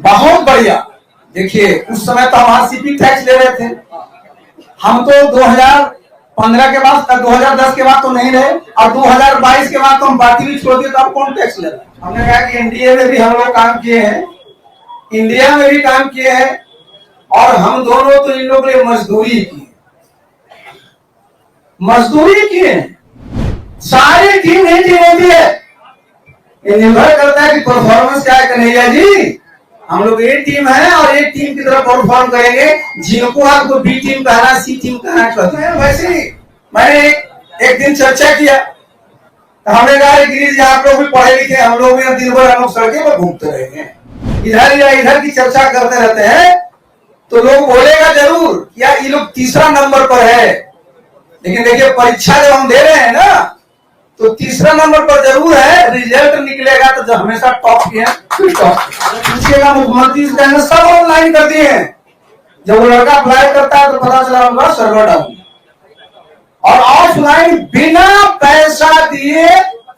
बहुत बढ़िया। देखिए उस समय तो हम आरसीपी टैक्स ले रहे थे, हम तो 2015 के बाद 2010 के बाद तो नहीं रहे, और 2022 के बाद तो हम बाकी भी छोड़ दिए, तो अब कौन टैक्स ले रहा है। हमने कहा कि एनडीए में भी हम लोग काम किए हैं, इंडिया में भी काम किए हैं, और हम दोनों तो इन लोगों ने मजदूरी की सारी टीम नहीं टीम होती है। ये निर्भर करता है कि परफॉर्मेंस क्या है कन्हैया जी। हम लोग ए टीम है और एक टीम की तरफ परफॉर्म करेंगे। जिनको आपको बी टीम कहना, सी टीम कहना कहते हैं, वैसे ही मैंने एक दिन चर्चा किया, तो हमने कहा गिरीश आप लोग भी पढ़े लिखे, हम लोग भी दिन भर हम लोग सड़कें पर घूमते रहेंगे, इधर या इधर की चर्चा करते रहते हैं, तो लोग बोलेगा जरूर कि यार ये लोग तीसरा नंबर पर है। लेकिन देखिए परीक्षा जब हम दे रहे हैं ना, तो तीसरा नंबर पर जरूर है, रिजल्ट निकलेगा तो जो हमेशा टॉप की है पूछिएगा। मुख्यमंत्री सब ऑनलाइन कर दिए हैं। जब वो लड़का अप्लाई करता है तो पता चला होगा सर्वर डाउन, और ऑफलाइन बिना पैसा दिए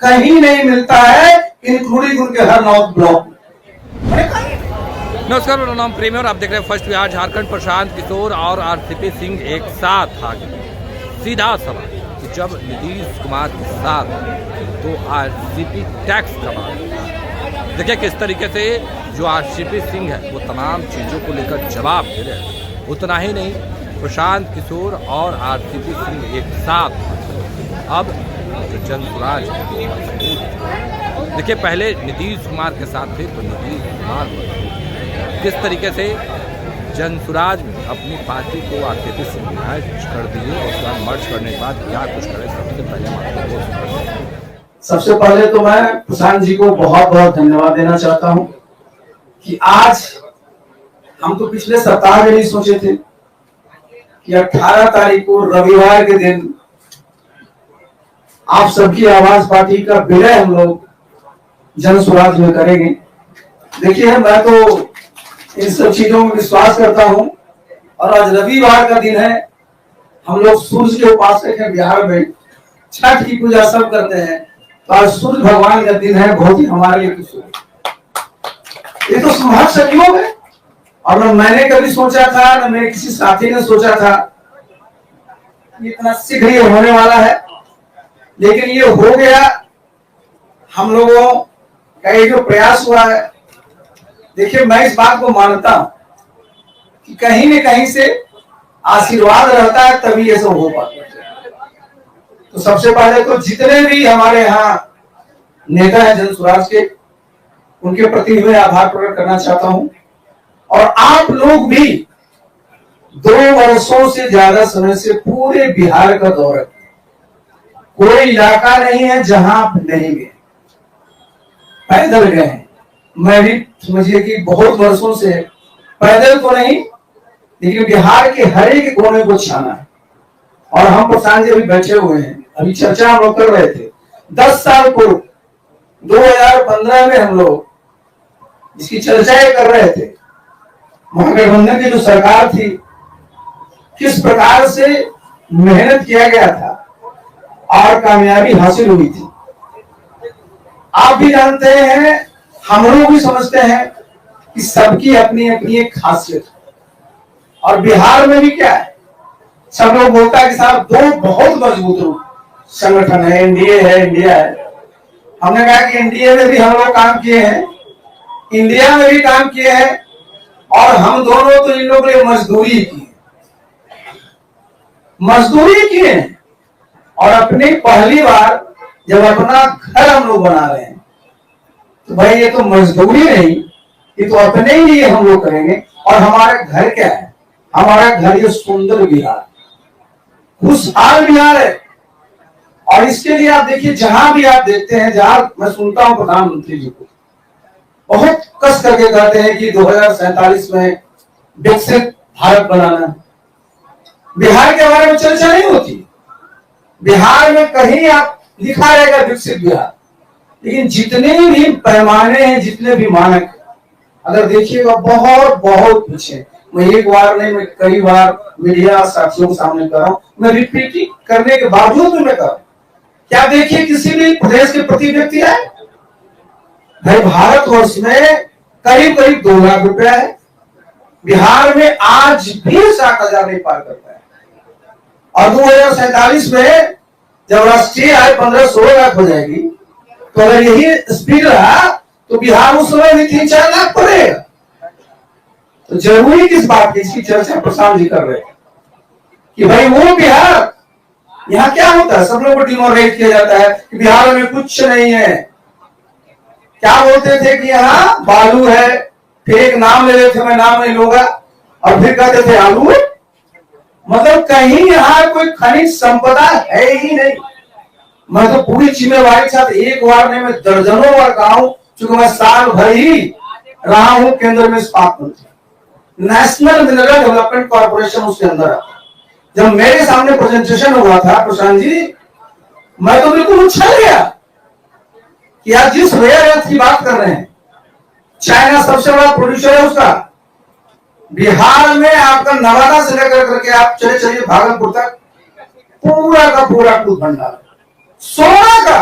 कहीं नहीं मिलता है, इंक्लूडिंग उनके हर नॉर्थ ब्लॉक में। नमस्कार, मेरा नाम प्रेम है और आप देख रहे हैं फर्स्ट बिहार झारखंड। प्रशांत किशोर और आरसीपी सिंह एक साथ आ गए। सीधा सवाल कि जब नीतीश कुमार के साथ तो आरसीपी टैक्स कमा। देखिए किस तरीके से जो आरसीपी सिंह है वो तमाम चीज़ों को लेकर जवाब दे रहे हैं। उतना ही नहीं, प्रशांत किशोर और आरसीपी सिंह एक साथ अब जो जनसुराज है। देखिए पहले नीतीश कुमार के साथ थे तो नीतीश कुमार किस तरीके से जनसुराज में अपनी पार्टी को आरसीपी से मर्ज कर दिए, और उसके बाद मर्ज करने के बाद क्या कुछ करे, सबसे पहले तो मैं प्रशांत जी को बहुत बहुत धन्यवाद देना चाहता हूं कि आज हम तो पिछले सप्ताह में नहीं सोचे थे कि 18 तारीख को रविवार के दिन आप सबकी आवाज पार्टी का विलय हम लोग जनसुराज में करेंगे। देखिए मैं तो इन सब चीजों में विश्वास करता हूं, और आज रविवार का दिन है, हम लोग सूर्य के उपासक हैं, बिहार में छठ की पूजा सब करते हैं, तो आज सूर्य भगवान का दिन है, बहुत ही हमारे लिए खुश। ये तो सुहाग संयोग है, और न मैंने कभी सोचा था, न मेरे किसी साथी ने सोचा था इतना शीघ्र ये होने वाला है, लेकिन ये हो गया। हम लोगों का ये जो प्रयास हुआ है, देखिए मैं इस बात को मानता हूं कि कहीं न कहीं से आशीर्वाद रहता है तभी ये सब हो पाता है। तो सबसे पहले तो जितने भी हमारे यहाँ नेता हैं जनसुराज के, उनके प्रति मैं आभार प्रकट करना चाहता हूं। और आप लोग भी 2 वर्षों से ज्यादा समय से पूरे बिहार का दौरा, कोई इलाका नहीं है जहां आप नहीं गए, पैदल गए हैं। मैं भी समझिए कि बहुत वर्षों से पैदल तो नहीं, लेकिन बिहार के हर एक कोने को छाना है। और हम प्रशांत जी अभी बैठे हुए हैं, अभी चर्चा हम लोग कर रहे थे 10 साल पूर्व 2015 में हम लोग इसकी चर्चाएं कर रहे थे। महागठबंधन की जो सरकार थी, किस प्रकार से मेहनत किया गया था और कामयाबी हासिल हुई थी, आप भी जानते हैं, हम लोग भी समझते हैं कि सबकी अपनी अपनी एक खासियत है। और बिहार में भी क्या है, सब लोग बोलता है कि साहब 2 बहुत मजबूत संगठन है, एनडीए है, इंडिया है। हमने कहा कि एनडीए में भी हम लोग काम किए हैं, इंडिया में भी काम किए हैं, और हम दोनों तो इन लोगों ने मजदूरी की है। और अपनी पहली बार जब अपना घर हम लोग बना रहे हैं, तो भाई ये तो मजदूरी नहीं, ये तो अपने ही लिए हम लोग करेंगे। और हमारा घर क्या है, हमारा घर ये सुंदर बिहार, खुशहाल बिहार है। और इसके लिए आप देखिए, जहां भी आप देखते हैं, जहां मैं सुनता हूं प्रधानमंत्री जी को बहुत कस करके कहते हैं कि 2047 में विकसित भारत बनाना है। बिहार के बारे में चर्चा नहीं होती। बिहार में कहीं आप लिखा रहेगा विकसित बिहार, लेकिन जितने भी पैमाने हैं, जितने भी मानक, अगर देखिएगा बहुत बहुत पीछे। मैं एक बार नहीं, मैं कई बार मीडिया साथियों के सामने कर रहा हूं, मैं रिपीटिंग करने के बावजूद भी मैं कर रहा हूं। क्या देखिए किसी भी प्रदेश के प्रति व्यक्ति है भाई, भारतवर्ष में करीब करीब 2 लाख रुपया है। बिहार में आज भी 60,000 नहीं पार करता है। और 2047 में जब राष्ट्रीय आय 15-16 लाख हो जाएगी, तो अगर यही स्पीड रहा तो बिहार उस समय भी 3-4 लाख पड़ेगा। तो जरूरी किस बात की इसकी चर्चा प्रशांत जी कर रहे हैं कि भाई वो बिहार, यहाँ क्या होता है, सब लोगों को डिमोरलाइज किया जाता है कि बिहार में कुछ नहीं है। क्या बोलते थे कि यहाँ बालू है, फिर एक नाम ले लेते थे, मैं नाम नहीं लूंगा, और फिर कहते थे आलू। मतलब कहीं यहाँ कोई खनिज संपदा है ही नहीं। मैं तो पूरी जिम्मेवारी के साथ एक बार नहीं, मैं दर्जनों बार कहा हूं, चूंकि मैं साल भर ही रहा हूं केंद्र में इस्पात मंत्री, नेशनल मिनरल डेवलपमेंट कॉर्पोरेशन उसके अंदर आता। जब मेरे सामने प्रेजेंटेशन हुआ था प्रशांत जी, मैं तो बिल्कुल उछल गया कि आज जिस रेयर अर्थ की बात कर रहे हैं, चाइना सबसे बड़ा प्रोड्यूसर है उसका, बिहार में आपका नवादा से लेकर करके आप चले चलिए भागलपुर तक पूरा का पूरा दूध भंडार सोना का।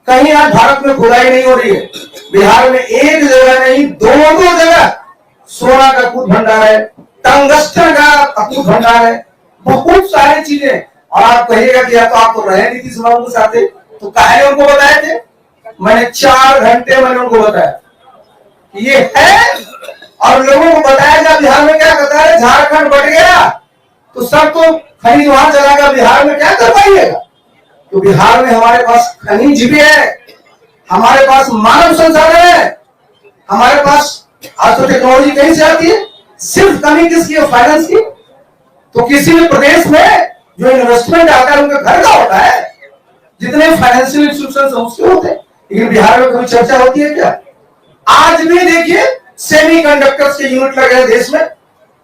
कहीं आज भारत में खुदाई नहीं हो रही है, बिहार में एक जगह नहीं 2 जगह सोना का दूध भंडार है, टंगस्टन का दूध भंडार है, बहुत सारी चीजें। और आप कहिएगा कि या तो आप तो रहे नीतीश बाबू के साथ, तो काहे उनको बताए थे? मैंने 4 घंटे मैंने उनको बताया ये है, और लोगों को बताया जा बिहार में क्या करता है, झारखंड बढ़ गया तो सब तो खनिज वहां चलाएगा, बिहार में क्या कर पाइएगा? तो बिहार में हमारे पास खनिज भी है, हमारे पास मानव संसाधन है, हमारे पास आज तो टेक्नोलॉजी कहीं से आती है। सिर्फ कमी किसकी है? फाइनेंस की। तो किसी भी प्रदेश में जो इन्वेस्टमेंट आता है उनके घर का होता है, जितने फाइनेंशियल इंस्टीट्यूशन उसके होते हैं, लेकिन बिहार में कभी चर्चा होती है क्या? आज भी देखिए सेमीकंडक्टर्स के यूनिट लगे हैं देश में,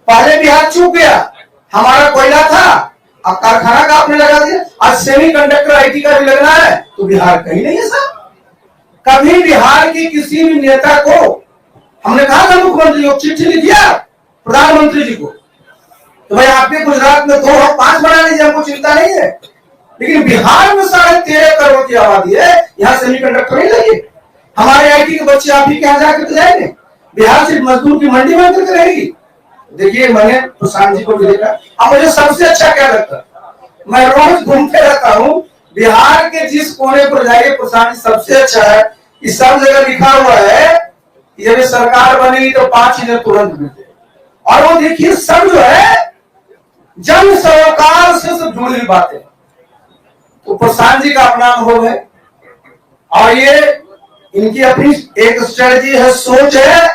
पहले बिहार चूक गया, हमारा कोयला था, अब कारखाना का आपने लगा दिया, आज सेमीकंडक्टर आईटी का भी लगना है, तो बिहार कहीं नहीं है साहब। कभी बिहार की किसी भी नेता को हमने कहा था मुख्यमंत्री को चिट्ठी लिखिया प्रधानमंत्री जी को, तो भाई आपके गुजरात में 2 और 5 बना लीजिए, हमको चिंता नहीं है, लेकिन बिहार में 13.5 करोड़ की आबादी है, यहाँ सेमीकंडक्टर नहीं लगे। हमारे आईटी के बच्चे आप ही के यहाँ जाकर जाएंगे, बिहार सिर्फ मजदूर की मंडी में करके रहेगी। देखिए मैंने प्रशांत जी को भी देखा, अब मुझे सबसे अच्छा क्या लगता है, मैं रोज घूमते रहता हूँ, बिहार के जिस कोने पर जाइए प्रशांत जी सबसे अच्छा है कि सब जगह लिखा हुआ है यदि सरकार बनेगी तो 5 चीजें तुरंत मिलते, और वो देखिए सब जो है जन सरोकार से सब जुड़ी हुई बातें। तो प्रशांत जी का अपना अनुभव है, और ये इनकी अपनी एक स्ट्रेटजी है, सोच है,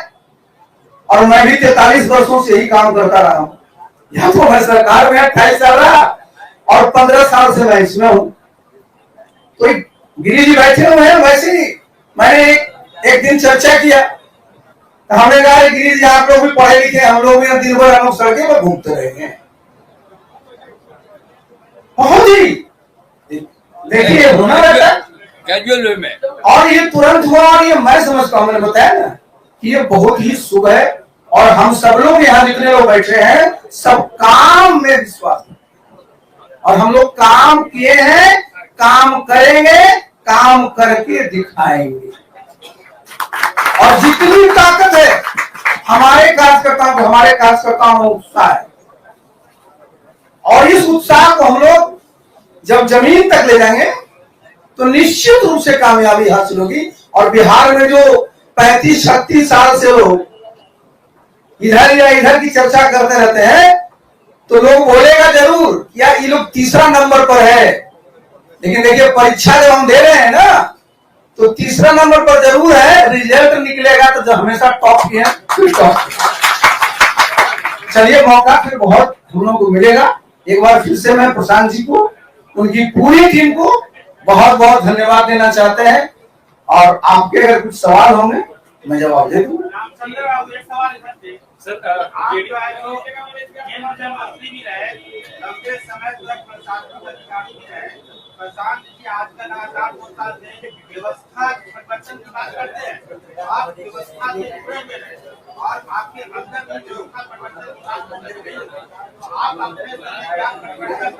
और मैं भी 43 वर्षों से यही काम करता रहा हूं। यहाँ तो मैं सरकार में 28 साल रहा और 15 साल से मैं इसमें हूं। तो गिरी जी बैठे हुए हैं, वैसे ही मैंने एक दिन चर्चा किया, तो हमने कहा गिरी जी आप लोग भी पढ़े लिखे, हम लोग भी दिन भर हम लोग सड़कें पर घूमते रहेंगे। बहुत ही देखिए होना रहता है कैजुअल में, और ये तुरंत हुआ, और ये मैं समझता हूं, मैंने बताया ना कि ये बहुत ही शुभ है, और हम सब लोग यहाँ जितने लोग बैठे हैं सब काम में विश्वास है, और हम लोग काम किए हैं, काम करेंगे, काम करके दिखाएंगे। और जितनी ताकत है हमारे कार्यकर्ताओं में उत्साह है, और इस उत्साह को हम लोग जब जमीन तक ले जाएंगे तो निश्चित रूप से कामयाबी हासिल होगी। और बिहार में जो 35-36 साल से लोग इधर या इधर की चर्चा करते रहते हैं, तो लोग बोलेगा जरूर कि यार ये लोग 3रा नंबर पर है, लेकिन देखिए परीक्षा जब हम दे रहे हैं ना, तो 3रा नंबर पर जरूर है, रिजल्ट निकलेगा तो जो हमेशा टॉप किया फिर टॉप। चलिए मौका फिर बहुत हम लोगों को मिलेगा। एक बार फिर से मैं प्रशांत जी को, उनकी पूरी टीम को बहुत बहुत धन्यवाद देना चाहते हैं, और आपके अगर कुछ सवाल होंगे मैं जवाब दे दूंगा। प्रशांत जी आज का लगातार 2 साल से व्यवस्था परिवर्तन की बात करते हैं, आप व्यवस्था से जुड़े हुए हैं और आपके अंदर भी व्यवस्था परिवर्तन की बात करते हैं, तो आप अपने समय क्या परिवर्तन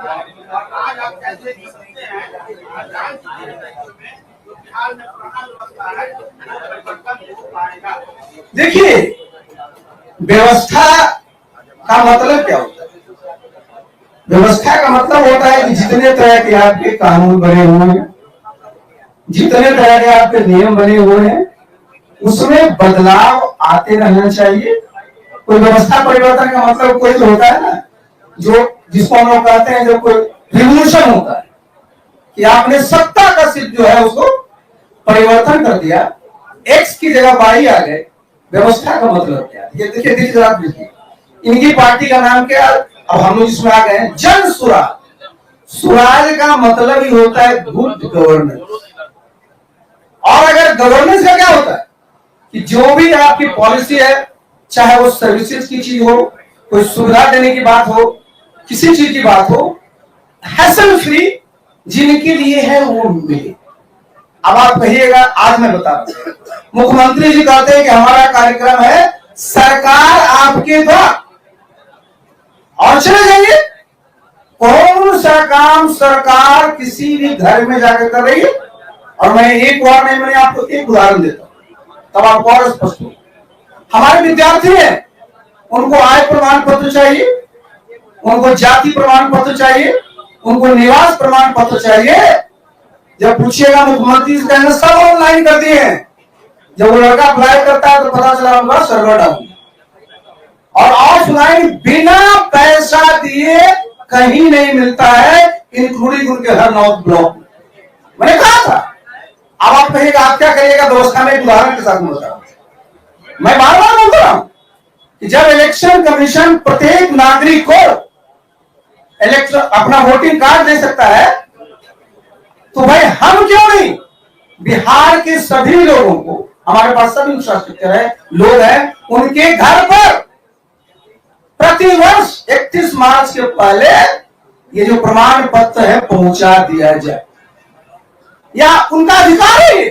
और आज आप कैसे जी सकते हैं प्रधान जी के नेतृत्व में जो बिहार में पुराना व्यवस्था है वो परिवर्तन हो पाएगा? देखिए, व्यवस्था का मतलब क्या होता है? व्यवस्था का मतलब होता है कि जितने तरह के आपके कानून बने हुए हैं, जितने तरह के आपके नियम बने हुए हैं, उसमें बदलाव आते रहना चाहिए। कोई व्यवस्था परिवर्तन का मतलब कोई तो होता है ना, जो जिसको हम लोग कहते हैं, जो कोई रिवोल्यूशन होता है कि आपने सत्ता का सिर्फ जो है उसको परिवर्तन कर दिया, एक्स की जगह वाई आ गए। व्यवस्था का मतलब क्या है? ये देखिए आप देखिए, इनकी पार्टी का नाम क्या? अब हम लोग इसमें आ गए हैं, जन सुराज। सुराज का मतलब ही होता है गुड गवर्नेंस। और अगर गवर्नेंस का क्या होता है कि जो भी आपकी पॉलिसी है, चाहे वो सर्विसेज की चीज हो, कोई सुविधा देने की बात हो, किसी चीज की बात हो, हैसल फ्री जिनके लिए है वो मिले। अब आप कहिएगा, आज मैं बता रहा हूं, मुख्यमंत्री जी कहते हैं कि हमारा कार्यक्रम है सरकार आपके द्वार, और चले जाइए, कौन सा काम सरकार किसी भी घर में जाकर कर रही है? और मैं एक बार नहीं, मैंने आपको एक उदाहरण देता हूं, तब आपको और स्पष्ट हो। हमारे विद्यार्थी हैं, उनको आय प्रमाण पत्र चाहिए, उनको जाति प्रमाण पत्र चाहिए, उनको निवास प्रमाण पत्र चाहिए। जब पूछिएगा मुख्यमंत्री से, कहना सब ऑनलाइन कर दिए हैं। जब वो लड़का अप्लाई करता है तो पता चला उनका सर्वर डाउन, और ऑफलाइन बिना पैसा दिए कहीं नहीं मिलता है, इंक्लूडिंग उनके हर नॉर्थ ब्लॉक में। मैंने कहा था। अब आप कहिएगा आप क्या करिएगा? व्यवस्था में एक उदाहरण के साथ बता रहा हूं। मैं बार बार बोल रहा हूं कि जब इलेक्शन कमीशन प्रत्येक नागरिक को इलेक्शन अपना वोटिंग कार्ड दे सकता है, तो भाई हम क्यों नहीं बिहार के सभी लोगों को, हमारे पास सभी इंफ्रास्ट्रक्चर है, लोग हैं, उनके घर पर प्रतिवर्ष 31 मार्च के पहले ये जो प्रमाण पत्र है पहुंचा दिया जाए, या उनका अधिकार है।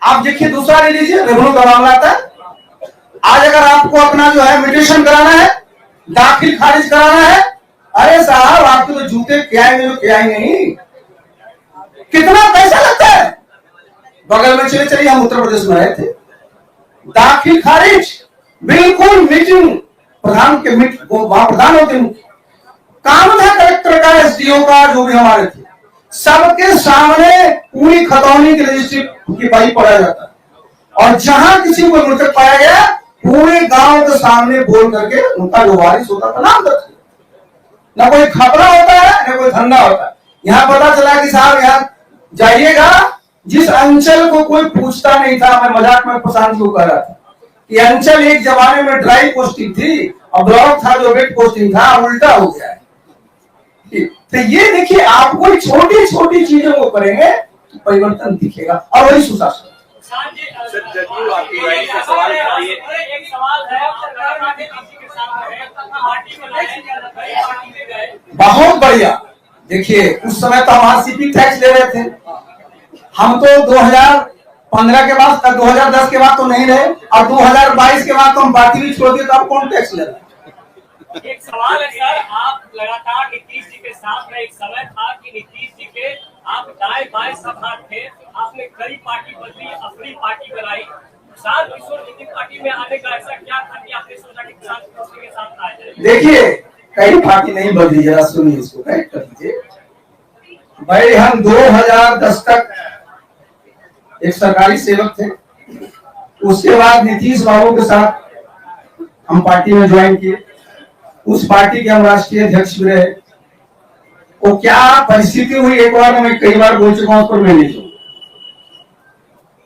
आप देखिए, दूसरा ले लीजिए, रेवेन्यू का मामला आता है। आज अगर आपको अपना जो है म्यूटेशन कराना है, दाखिल खारिज कराना है, अरे साहब आपके तो जूते क्या ही नहीं, कितना पैसा लगता है। बगल में चलिए, हम उत्तर प्रदेश में रहे थे, दाखिल खारिज बिल्कुल मीटिंग प्रधान के वहां प्रधान होते हैं, काम था कलेक्टर का, एसडीओ का, जो भी हमारे थे, सबके सामने पूरी खतौनी की रजिस्ट्री की पाई पढ़ा जाता है, और जहां किसी को मृतक पाया गया, पूरे गांव के सामने बोल करके उनका जो वारिस होता था नाम दर्ज। ना कोई खपरा होता है, ना कोई धंधा होता है। यहां पता चला कि साहब यहां जाइएगा, जिस अंचल को कोई पूछता नहीं था, मैं मजाक में प्रशांत को कह रहा था कि अंचल एक जमाने में ड्राई पोस्टिंग थी, और ब्लॉक था जो वेट पोस्टिंग था, उल्टा हो गया है। तो ये देखिए, आप कोई छोटी छोटी चीजों को करेंगे तो परिवर्तन दिखेगा, और वही सुशासन। बहुत बढ़िया। देखिए, उस समय तो हम आरसीपी टैक्स ले रहे थे, हम तो 2015 के बाद, 2010 के बाद तो नहीं रहे, और 2022 के बाद तो हम पार्टी भी छोड़ दिए, तो आप कौन टैक्स ले रहे हैं? एक सवाल है सर, आप लगातार नीतीश जी के साथ रहे। एक समय था कि नीतीश जी के आप दाएं बाएं सभा थे, आपने कई पार्टी बदली, अपनी पार्टी बनाई। प्रशांत किशोर जी की पार्टी में आने का ऐसा क्या था कि आपने सोचा कि प्रशांत किशोर के साथ आए जाए? देखिए, कई पार्टी नहीं बदली, जरा सुनिए, इसको करेक्ट कर दीजिए। भाई हम 2010 तक एक सरकारी सेवक थे, उसके बाद नीतीश बाबू के साथ हम पार्टी में ज्वाइन किए, उस पार्टी के हम राष्ट्रीय अध्यक्ष भी रहे। वो क्या परिस्थिति हुई, एक बार मैं कई बार बोल चुका हूं, पर मैं नहीं हूं।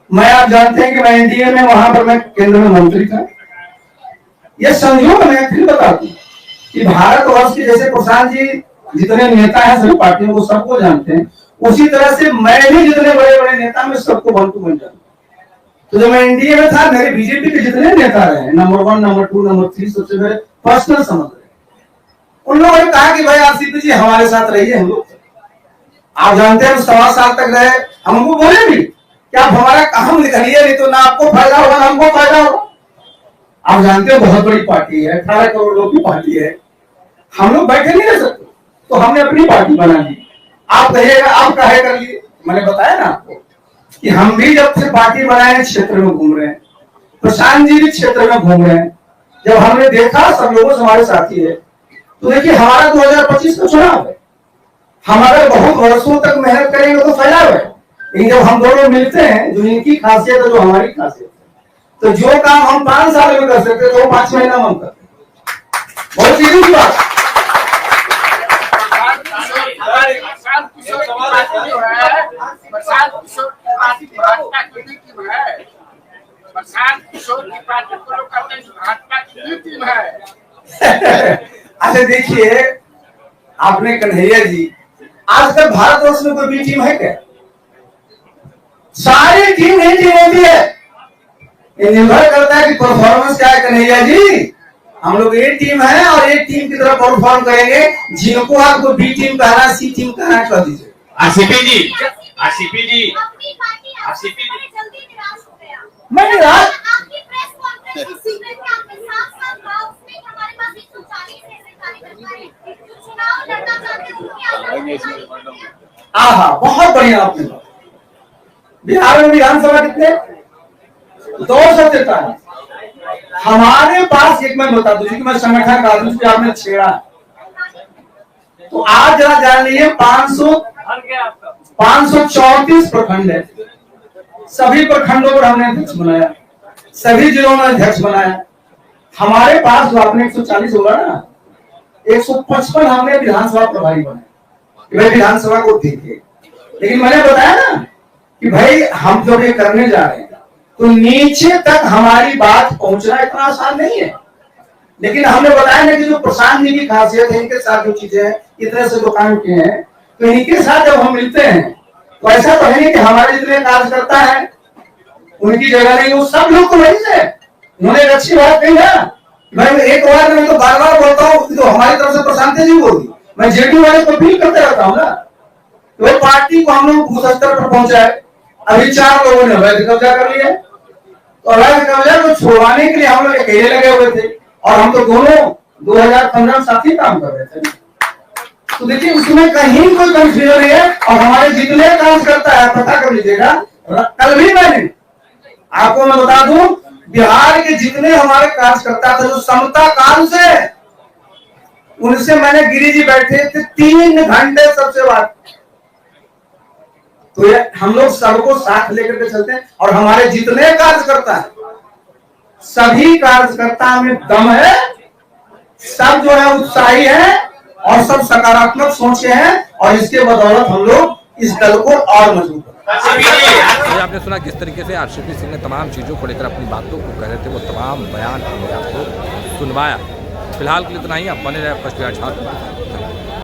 मैं, आप जानते हैं कि मैं एनडीए में, वहां पर मैं केंद्र में मंत्री था। यह संयोग मैं फिर बता दूं कि भारतवर्ष के जैसे प्रशांत जी जितने नेता हैं सभी पार्टियों को सबको जानते हैं, उसी तरह से मैं भी जितने बड़े बड़े नेता में सबको वन टू वन जानता। तो जब मैं एनडीए में था, मेरे बीजेपी के जितने नेता रहे, नंबर 1, नंबर 2, नंबर 3, सबसे मेरे पर्सनल समझ रहे, उन लोगों ने कहा कि भाई आरसीपी जी हमारे साथ रहिए। हम लोग, आप जानते हैं, 7 साल तक रहे। हमको बोले भी कि आप हमारा काम निकालिए, नहीं तो ना आपको फायदा होगा ना हमको फायदा होगा। आप जानते हो बहुत बड़ी पार्टी है, 18 करोड़ लोग की पार्टी है, हम लोग बैठे नहीं रह सकते, तो हमने अपनी पार्टी बना ली। आप कहिएगा आप काहे कर लिए, मैंने बताया ना आपको कि हम भी जब से पार्टी बनाए क्षेत्र में घूम रहे हैं, प्रशांत जी भी क्षेत्र में घूम रहे हैं। जब हमने देखा, सब लोगों से हमारे साथी है, तो देखिए हमारा 2025 का चुनाव है, हमारे बहुत वर्षों तक मेहनत करेंगे तो फैलाव है। लेकिन जब हम दोनों मिलते हैं, जो इनकी खासियत है जो हमारी खासियत है, तो जो काम हम 5 साल में कर सकते तो 5 महीना में हम करते। बहुत सीधी सी बात। प्रशांत किशोर की पार्टी जो है, प्रशांत किशोर की पार्टी भाजपा की नीति है। प्रशांत किशोर की पार्टी को लोग कहते हैं भाजपा की नीति है। अच्छा देखिए, आपने कन्हैया जी, आज तक भारतवर्ष में कोई भी टीम है क्या? सारी टीम नहीं टीम होती है। ये निर्भर करता है कि परफॉर्मेंस क्या है। कन्हैया जी, हम लोग ए टीम है और ए टीम की तरह परफॉर्म करेंगे। जिनको आपको बी टीम कहना, सी टीम कहना, कह दीजिए। आरसीपी जी, आरसीपी जी, आरसीपी मैं निराश, आपकी प्रेस कॉन्फ्रेंस इसी में कि आपके साथ-साथ गांव में हमारे पास 140 ऐसे कार्यकर्ता हैं जो चुनाव लड़ना चाहते हैं, उनकी आहा, बहुत बढ़िया आपने कहा। बिहार में विधानसभा कितने? 243। हमारे पास, एक मैं बता दूं, मैं संगठन का आदमी पे आपने छेड़ा, तो आज जरा जान लीजिए 534 प्रखंड है। सभी प्रखंडों पर हमने अध्यक्ष बनाया, सभी जिलों में अध्यक्ष बनाया। हमारे पास जो आपने 140 होगा ना, 155 हमने विधानसभा प्रभारी बनाए। भाई विधानसभा को देखिए। लेकिन मैंने बताया ना कि भाई हम जब ये करने जा रहे हैं तो नीचे तक हमारी बात पहुंचना इतना आसान नहीं है। लेकिन हमने बताया ना कि जो प्रशांत जी की खासियत है, इनके साथ जो चीजें हैं, इतने से दुकान के हैं, तो इनके साथ जब हम मिलते हैं तो ऐसा तो है नहीं कि हमारे जितने कार्यकर्ता है उनकी जगह नहीं, वो सब लोग तो वही से। उन्होंने एक अच्छी बात कही ना, मैं एक बार नहीं तो बार बार बोलता हूँ, तो हमारी तरफ से प्रशांत जी बोलती, मैं जेडी वाले को अपील करते रहता हूँ ना, तो पार्टी को हम लोग उस स्तर पर पहुंचाए। अभी 4 लोगों ने अवैध कब्जा कर लिया, तो अवैध कब्जा को छुड़वाने के लिए हम लोग अकेले लगे हुए थे, और हम तो दोनों 2015 में साथ ही काम कर रहे थे। तो देखिए उसमें कहीं कोई कंफ्यूजन नहीं है। और हमारे जितने कार्यकर्ता है, पता कर लीजिएगा, कल भी मैंने आपको मैं बता दूं, बिहार के जितने हमारे कार्यकर्ता थे जो समता काल से, उनसे मैंने गिरी जी बैठे थे 3 घंटे सबसे बात। तो ये हम लोग सबको साथ लेकर के चलते हैं। और हमारे जितने कार्यकर्ता हैं, सभी कार्यकर्ता में दम है, सब जो है उत्साही है और सब सकारात्मक सोचे हैं, और इसके बदौलत हम लोग इस दल को और मजबूत ये आपने सुना किस तरीके से आरसीपी सिंह ने तमाम चीज़ों को लेकर अपनी बातों को कह रहे थे, वो तमाम बयान हमने आपको सुनवाया। फिलहाल के लिए इतना ही, आप बने रहे फर्स्ट बिहार झारखंड।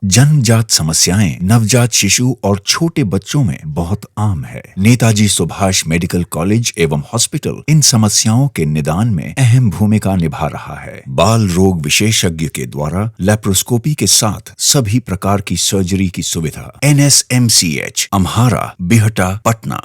जन्मजात समस्याएं नवजात शिशु और छोटे बच्चों में बहुत आम है। नेताजी सुभाष मेडिकल कॉलेज एवं हॉस्पिटल इन समस्याओं के निदान में अहम भूमिका निभा रहा है। बाल रोग विशेषज्ञ के द्वारा लेप्रोस्कोपी के साथ सभी प्रकार की सर्जरी की सुविधा। NSMCH, अम्हारा, बिहटा, पटना।